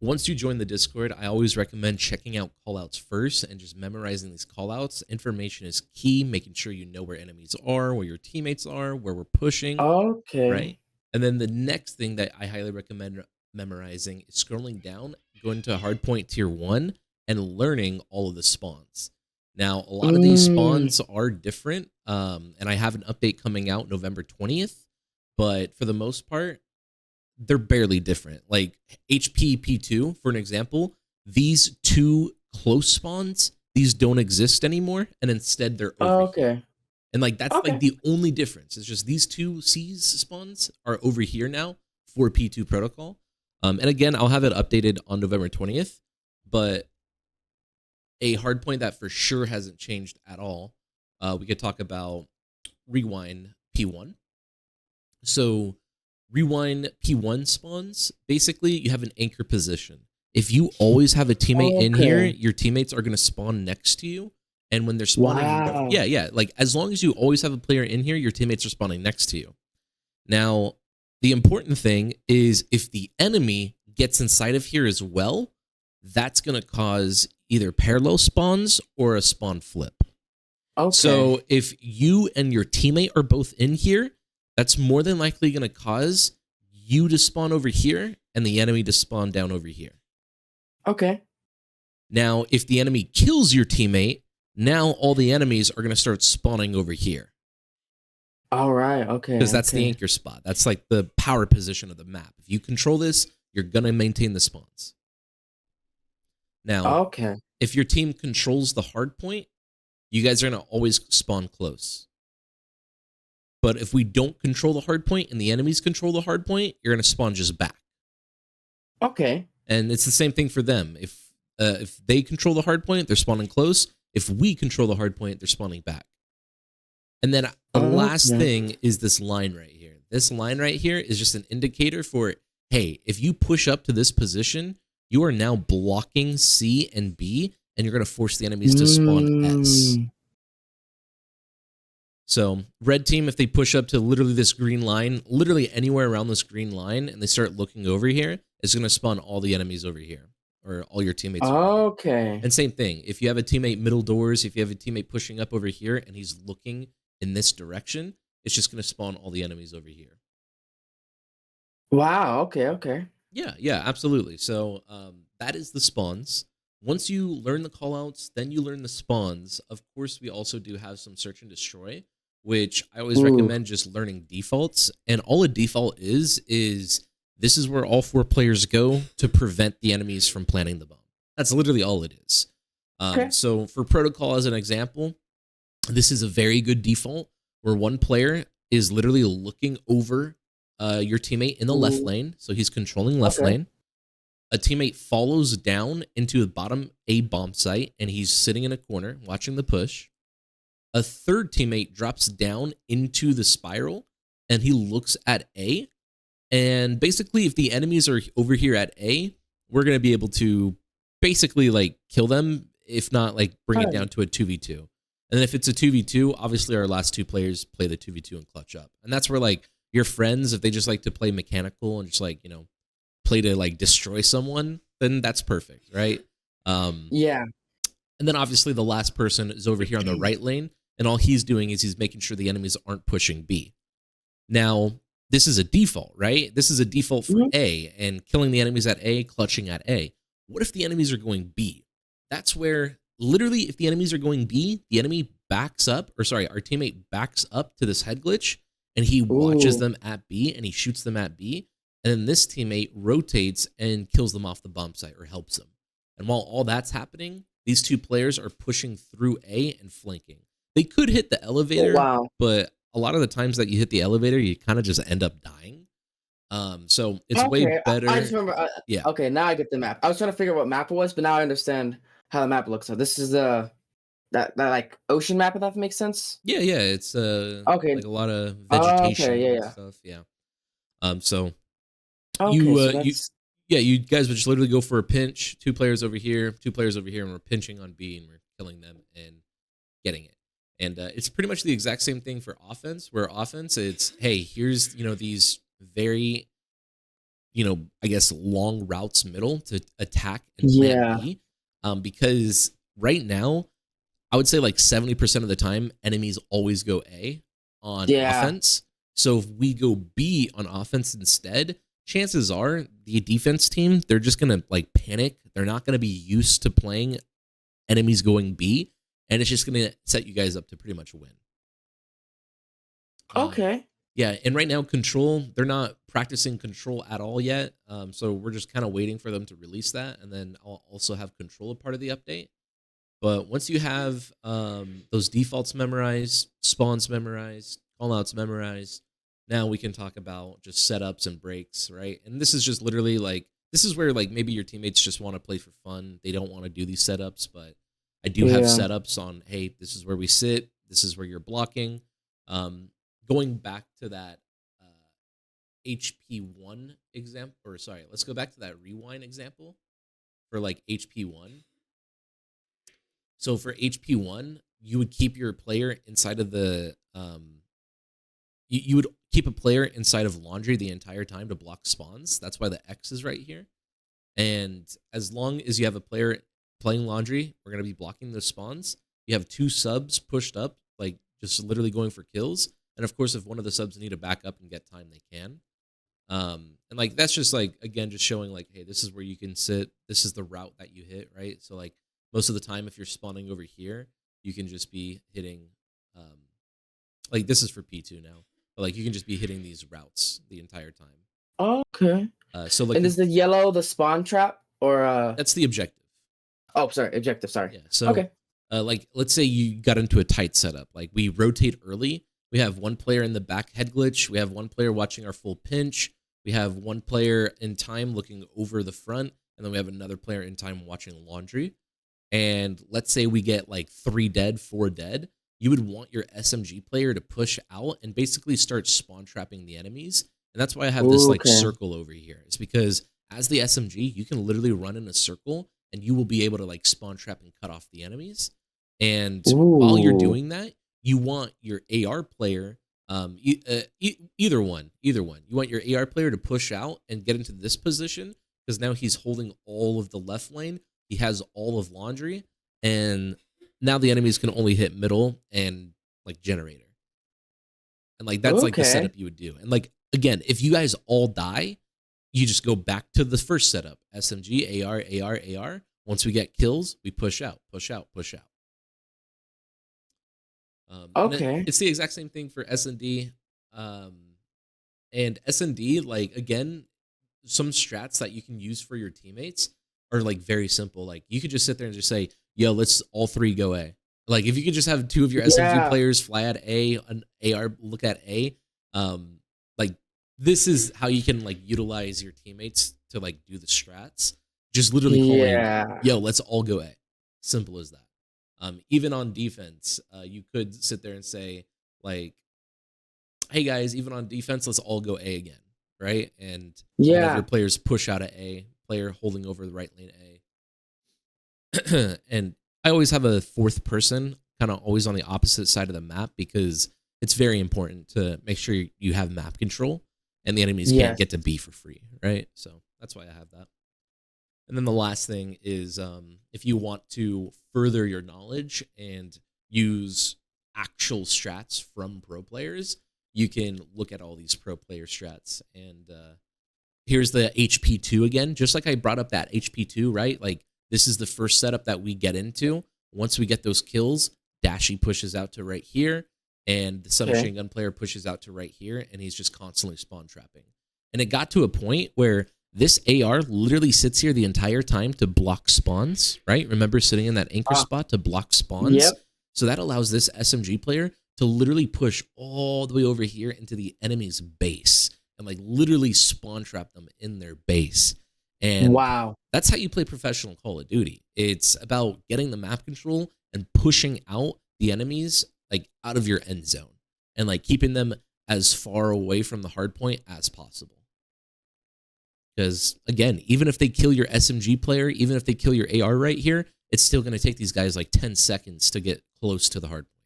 once you join the Discord, I always recommend checking out callouts first and just memorizing these callouts. Information is key, making sure you know where enemies are, where your teammates are, where we're pushing, right? Okay. And then the next thing that I highly recommend memorizing is scrolling down, going to hardpoint tier 1, and learning all of the spawns. Now, a lot of these Mm, spawns are different, and I have an update coming out November 20th, but for the most part, they're barely different. Like HP P2, for an example, these two close spawns, these don't exist anymore, and instead they're over here. okay. And like that's like Okay. the only difference. It's just these two C's spawns are over here now for P2 protocol. And again, I'll have it updated on November 20th, but a hard point that for sure hasn't changed at all. We could talk about rewind P1. So rewind P1 spawns, basically you have an anchor position. If you always have a teammate in here, Okay. your teammates are going to spawn next to you. And when they're spawning, Wow. yeah, like as long as you always have a player in here, your teammates are spawning next to you. Now, the important thing is if the enemy gets inside of here as well, that's going to cause either parallel spawns or a spawn flip. Okay. So if you and your teammate are both in here, that's more than likely going to cause you to spawn over here and the enemy to spawn down over here. Okay. Now, if the enemy kills your teammate, now all the enemies are going to start spawning over here All right. Okay. because that's the Okay. anchor spot. That's like the power position of the map. If you control this, you're going to maintain the spawns. Now, Okay. if your team controls the hard point, you guys are going to always spawn close. But if we don't control the hard point and the enemies control the hard point, you're going to spawn just back. Okay. And it's the same thing for them. If they control the hard point, they're spawning close. If we control the hard point, they're spawning back. And then the last Okay. thing is this line right here. This line right here is just an indicator for, hey, if you push up to this position, you are now blocking C and B, and you're going to force the enemies to spawn S. Mm, So red team, if they push up to literally this green line, literally anywhere around this green line, and they start looking over here, it's going to spawn all the enemies over here, or all your teammates over here. okay. And same thing, if you have a teammate middle doors, if you have a teammate pushing up over here, and he's looking in this direction, it's just going to spawn all the enemies over here. Wow. Okay. Okay. Yeah, absolutely. So that is the spawns. Once you learn the callouts, then you learn the spawns. Of course, we also do have some search and destroy, which I always Ooh. recommend just learning defaults. And all a default is this is where all 4 players go to prevent the enemies from planting the bomb. That's literally all it is. Okay. So for protocol, as an example, this is a very good default where one player is literally looking over your teammate in the left Ooh. lane, so he's controlling left Okay. lane. A teammate follows down into the bottom A bomb site, and he's sitting in a corner watching the push. A third teammate drops down into the spiral, and he looks at A. And basically, if the enemies are over here at A, we're going to be able to basically like kill them, if not like bring All it right. down to a 2v2. And then if it's a 2v2, obviously our last 2 players play the 2v2 and clutch up. And that's where like your friends, if they just like to play mechanical and just like, play to like destroy someone, then that's perfect, right? Um, Yeah. and then obviously the last person is over here on the right lane, and all he's doing is he's making sure the enemies aren't pushing B. Now, this is a default, right? This is a default for Mhm. A, and killing the enemies at A, clutching at A. What if the enemies are going B? That's where, literally, if the enemies are going B, the enemy backs up, or sorry, our teammate backs up to this head glitch, and he watches Ooh. them at B, and he shoots them at B, and then this teammate rotates and kills them off the bomb site, or helps them. And while all that's happening, these 2 players are pushing through A and flanking. They could hit the Oh, elevator, wow. but a lot of the times that you hit the elevator, you kind of just end up dying. So it's way Okay. I just better. remember. Yeah, Okay. Now I get the map. I was trying to figure out what map it was, but now I understand how the map looks. So this is the that like ocean map. If that makes sense. yeah. It's Okay. like a lot of Okay. vegetation Yeah. and Yeah. stuff. Yeah. So Okay. you So you that's yeah, you guys would just literally go for a pinch. 2 players over here, 2 players over here, and we're pinching on B and we're killing them and getting it. And it's pretty much the exact same thing for offense. Where offense, it's hey, here's these very I guess long routes middle to attack and plant Yeah. B. Because right now, I would say like 70% of the time, enemies always go A on Yeah. offense. So if we go B on offense instead, chances are the defense team, they're just going to like panic. They're not going to be used to playing enemies going B. And it's just going to set you guys up to pretty much win. Okay. Yeah, and right now, control, they're not practicing control at all yet. So we're just kind of waiting for them to release that. And then I'll also have control a part of the update. But once you have those defaults memorized, spawns memorized, callouts memorized, now we can talk about just setups and breaks, right? And this is just literally like, this is where like maybe your teammates just want to play for fun. They don't want to do these setups, but I do have setups on, hey, this is where we sit. This is where you're blocking. Going back to that HP1 example, or sorry, let's go back to that rewind example for like HP1. So for HP1, you would keep your player inside of the you would keep a player inside of laundry the entire time to block spawns. That's why the X is right here. And as long as you have a player playing laundry, we're going to be blocking those spawns. You have 2 subs pushed up, like just literally going for kills. And of course, if one of the subs need to back up and get time, they can. And like that's just like, again, just showing like, hey, this is where you can sit. This is the route that you hit, right? So like most of the time, if you're spawning over here, you can just be hitting, like this is for P2 now, but like you can just be hitting these routes the entire time. Okay. So like, and is the yellow the spawn trap or that's the objective. Oh, sorry, objective. Sorry. Yeah. So okay. Like let's say you got into a tight setup, like we rotate early. We have one player in the back head glitch. We have one player watching our full pinch. We have one player in time looking over the front, and then we have another player in time watching laundry. And let's say we get like 3 dead, 4 dead. You would want your SMG player to push out and basically start spawn trapping the enemies. And that's why I have this like circle over here. It's because as the SMG, you can literally run in a circle and you will be able to like spawn trap and cut off the enemies. And while you're doing that, you want your AR player, either one. You want your AR player to push out and get into this position because now he's holding all of the left lane. He has all of laundry, and now the enemies can only hit middle and like generator. And like that's like the setup you would do. And like again, if you guys all die, you just go back to the first setup. SMG, AR. Once we get kills, we push out. It's the exact same thing for SnD. And SnD, like again, some strats that you can use for your teammates are like very simple. Like you could just sit there and just say, yo, let's all 3 go A. Like if you could just have 2 of your SMG players fly at A, an AR look at A, like this is how you can like utilize your teammates to like do the strats. Just literally calling, yo, let's all go A. Simple as that. Even on defense, you could sit there and say like, hey guys, even on defense, let's all go A again, right? And one of your players push out at A, player holding over the right lane A. And I always have a 4th person kind of always on the opposite side of the map because it's very important to make sure you have map control and the enemies can't get to B for free, right? So that's why I have that. And then the last thing is if you want to further your knowledge and use actual strats from pro players, you can look at all these pro player strats. And here's the HP2 again. Just like I brought up that HP2, right? Like this is the first setup that we get into. Once we get those kills, Dashy pushes out to right here, and the submachine gun player pushes out to right here, and he's just constantly spawn trapping. And it got to a point where this AR literally sits here the entire time to block spawns, right? Remember sitting in that anchor spot to block spawns? So that allows this SMG player to literally push all the way over here into the enemy's base and like literally spawn trap them in their base. And that's how you play professional Call of Duty. It's about getting the map control and pushing out the enemies like out of your end zone and like keeping them as far away from the hard point as possible. Because again, even if they kill your SMG player, even if they kill your AR right here, it's still going to take these guys like 10 seconds to get close to the hard point.